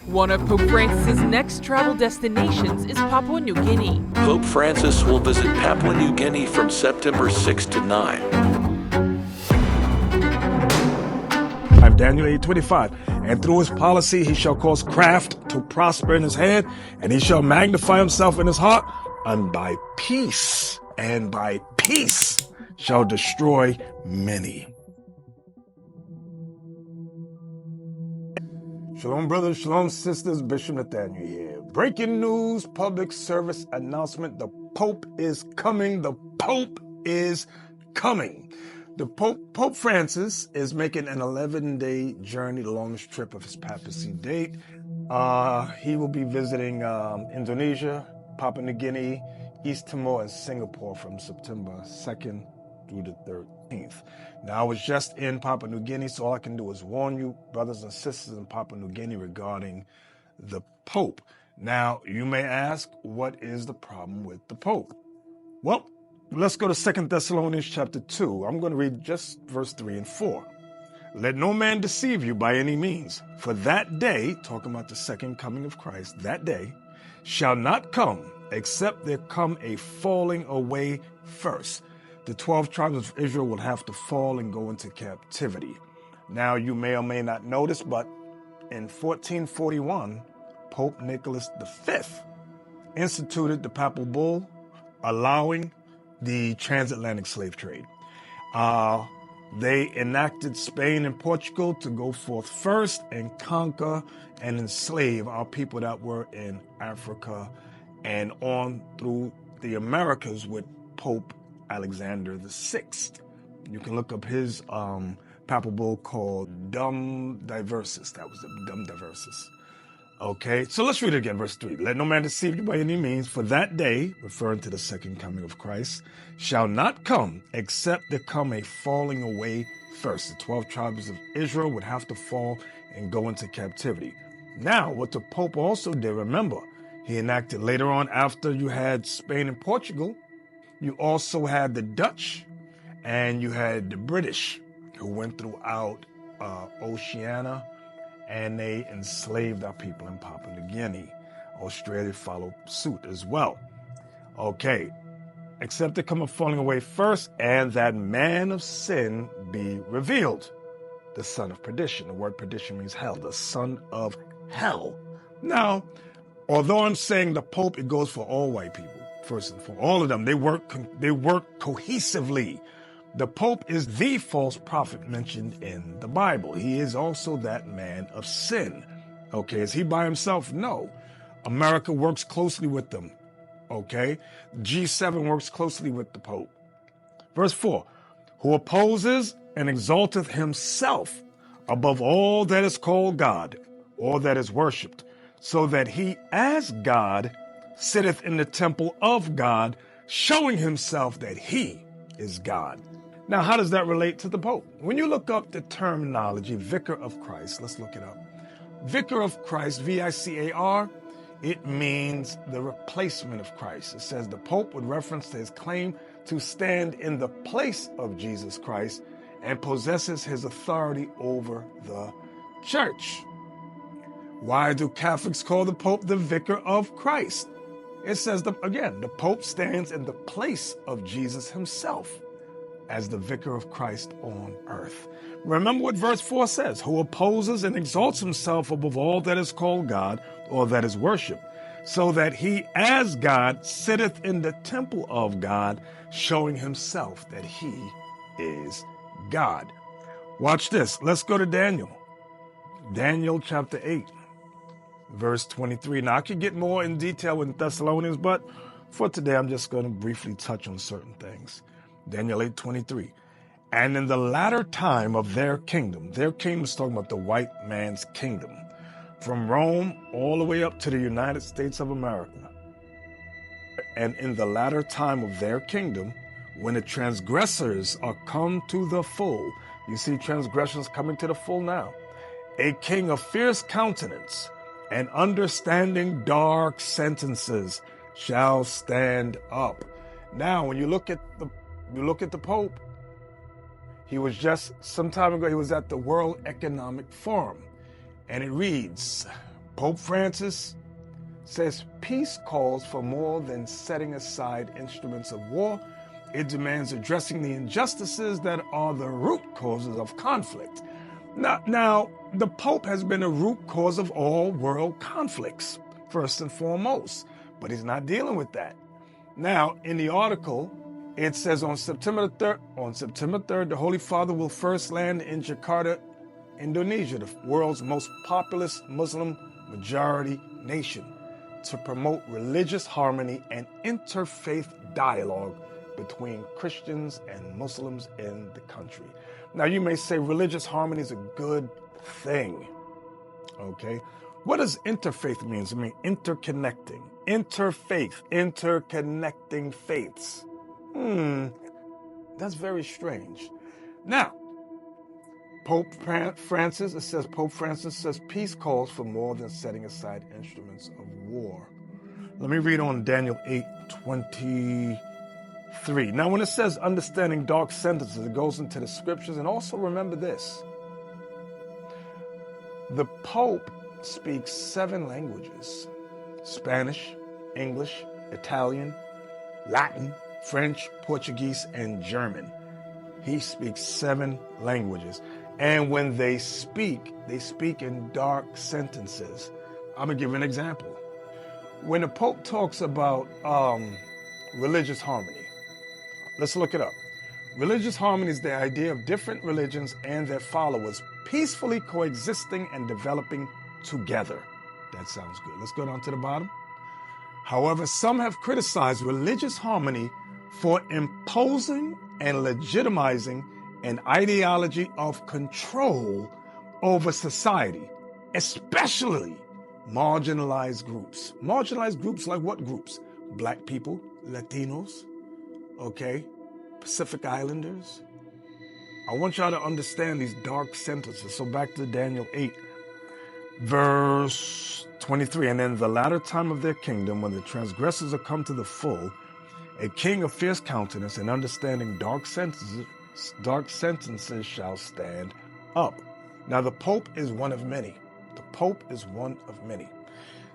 One of Pope Francis's next travel destinations is Papua New Guinea. Pope Francis will visit Papua New Guinea from September 6 to 9. Daniel 8:25. And through his policy he shall cause craft to prosper in his head, and he shall magnify himself in his heart, and by peace shall destroy many. Shalom, brothers, shalom, sisters. Bishop Nathaniel here. Breaking news, public service announcement. The Pope is coming. The Pope is coming. Pope Francis is making an 11-day journey, the longest trip of his papacy date. He will be visiting Indonesia, Papua New Guinea, East Timor, and Singapore from September 2nd through the 13th. Now, I was just in Papua New Guinea, so all I can do is warn you, brothers and sisters in Papua New Guinea, regarding the Pope. Now, you may ask, what is the problem with the Pope? Well, let's go to 2 Thessalonians chapter 2. I'm going to read just verse 3 and 4. Let no man deceive you by any means, for that day, talking about the second coming of Christ, that day shall not come, except there come a falling away first. The 12 tribes of Israel will have to fall and go into captivity. Now, you may or may not notice, but in 1441, Pope Nicholas V instituted the papal bull allowing the transatlantic slave trade. They enacted Spain and Portugal to go forth first and conquer and enslave our people that were in Africa and on through the Americas with Pope Alexander VI. You can look up his papal bull called Dum Diversis. That was the Dum Diversis. Okay, so let's read it again, verse 3. Let no man deceive you by any means, for that day, referring to the second coming of Christ, shall not come, except there come a falling away first. The 12 tribes of Israel would have to fall and go into captivity. Now, what the Pope also did, remember, he enacted later on, after you had Spain and Portugal, you also had the Dutch, and you had the British, who went throughout Oceania, and they enslaved our people in Papua New Guinea. Australia followed suit as well. Okay, except there come a falling away first, and that man of sin be revealed, the son of perdition. The word perdition means hell, the son of hell. Now, although I'm saying the Pope, it goes for all white people, first and foremost. All of them, they work cohesively. The Pope is the false prophet mentioned in the Bible. He is also that man of sin. Okay, is he by himself? No. America works closely with them. Okay, G7 works closely with the Pope. Verse 4, who opposes and exalteth himself above all that is called God, or that is worshipped, so that he as God sitteth in the temple of God, showing himself that he is God. Now, how does that relate to the Pope? When you look up the terminology, Vicar of Christ, let's look it up. Vicar of Christ, V-I-C-A-R, it means the replacement of Christ. It says the Pope, with reference to his claim to stand in the place of Jesus Christ and possesses his authority over the church. Why do Catholics call the Pope the Vicar of Christ? It says, again, the Pope stands in the place of Jesus himself as the Vicar of Christ on earth. Remember what verse 4 says, who opposes and exalts himself above all that is called God, or that is worshipped, so that he as God sitteth in the temple of God, showing himself that he is God. Watch this. Let's go to Daniel. Daniel chapter 8, verse 23. Now, I could get more in detail in Thessalonians, but for today, I'm just going to briefly touch on certain things. Daniel 8:23. And in the latter time of their kingdom is talking about the white man's kingdom, from Rome all the way up to the United States of America. And in the latter time of their kingdom, when the transgressors are come to the full, you see transgressions coming to the full now, a king of fierce countenance and understanding dark sentences shall stand up. Now, when you look at the Pope, he was just some time ago, he was at the World Economic Forum, and it reads, Pope Francis says peace calls for more than setting aside instruments of war. It demands addressing the injustices that are the root causes of conflict. Now, the Pope has been a root cause of all world conflicts, first and foremost, but he's not dealing with that. Now, in the article, it says on September 3rd, the Holy Father will first land in Jakarta, Indonesia, the world's most populous Muslim majority nation, to promote religious harmony and interfaith dialogue between Christians and Muslims in the country. Now, you may say religious harmony is a good thing, okay? What does interfaith mean? It means interconnecting. Interfaith, interconnecting faiths. That's very strange. Now, Pope Francis says peace calls for more than setting aside instruments of war. Let me read on Daniel 8:23. Now, when it says understanding dark sentences, it goes into the scriptures. And also remember this. The Pope speaks 7 languages: Spanish, English, Italian, Latin, French, Portuguese, and German. He speaks 7 languages. And when they speak in dark sentences. I'm going to give you an example. When the Pope talks about religious harmony, let's look it up. Religious harmony is the idea of different religions and their followers peacefully coexisting and developing together. That sounds good. Let's go down to the bottom. However, some have criticized religious harmony for imposing and legitimizing an ideology of control over society, especially marginalized groups. Marginalized groups like what groups? Black people, Latinos, okay, Pacific Islanders. I want y'all to understand these dark sentences. So back to Daniel 8, verse 23. And in the latter time of their kingdom, when the transgressors are come to the full, a king of fierce countenance and understanding dark sentences shall stand up. Now, the Pope is one of many. The Pope is one of many.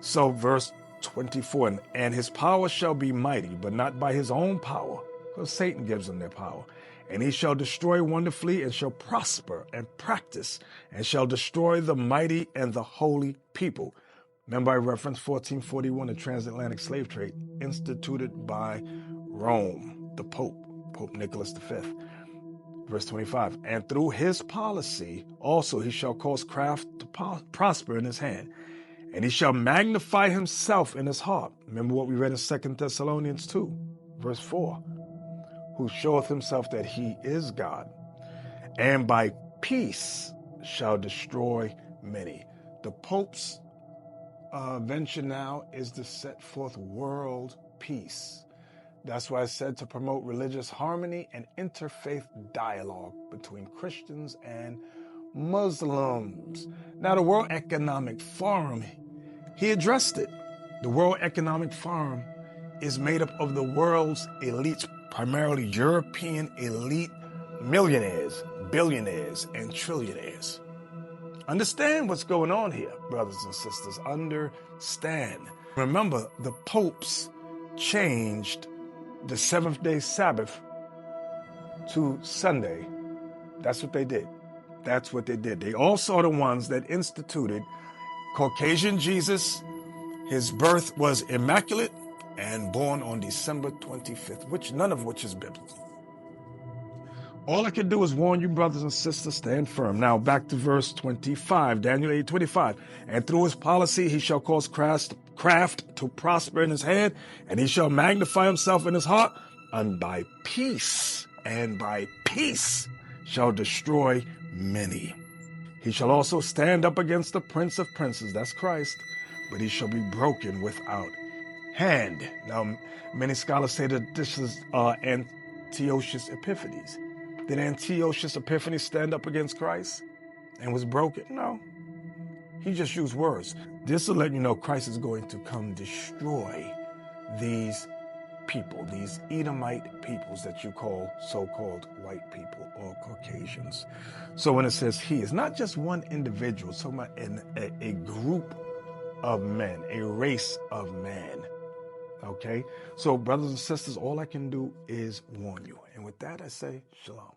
So verse 24, and his power shall be mighty, but not by his own power, because Satan gives him their power. And he shall destroy wonderfully, and shall prosper and practice, and shall destroy the mighty and the holy people. Remember I referenced 1441, the transatlantic slave trade instituted by Rome, the Pope, Pope Nicholas V. Verse 25, and through his policy also he shall cause craft to prosper in his hand, and he shall magnify himself in his heart. Remember what we read in 2 Thessalonians 2, verse 4, who showeth himself that he is God, and by peace shall destroy many. The Pope's venture now is to set forth world peace. That's why I said to promote religious harmony and interfaith dialogue between Christians and Muslims. Now, the World Economic Forum, he addressed it. The World Economic Forum is made up of the world's elites, primarily European elite millionaires, billionaires, and trillionaires. Understand what's going on here, brothers and sisters. Understand. Remember, the popes changed the seventh-day Sabbath to Sunday. That's what they did. That's what they did. They also are the ones that instituted Caucasian Jesus. His birth was immaculate and born on December 25th, none of which is biblical. All I can do is warn you, brothers and sisters, stand firm. Now back to verse 25, Daniel 8:25. And through his policy he shall cause craft to prosper in his hand, and he shall magnify himself in his heart, and by peace shall destroy many. He shall also stand up against the prince of princes, that's Christ, but he shall be broken without hand. Now, many scholars say that this is Antiochus Epiphanes. Did Antiochus Epiphanes stand up against Christ and was broken? No. He just used words. This will let you know Christ is going to come destroy these people, these Edomite peoples that you call so-called white people or Caucasians. So when it says he, it's not just one individual, it's talking about a group of men, a race of man. Okay? So, brothers and sisters, all I can do is warn you. And with that, I say, shalom.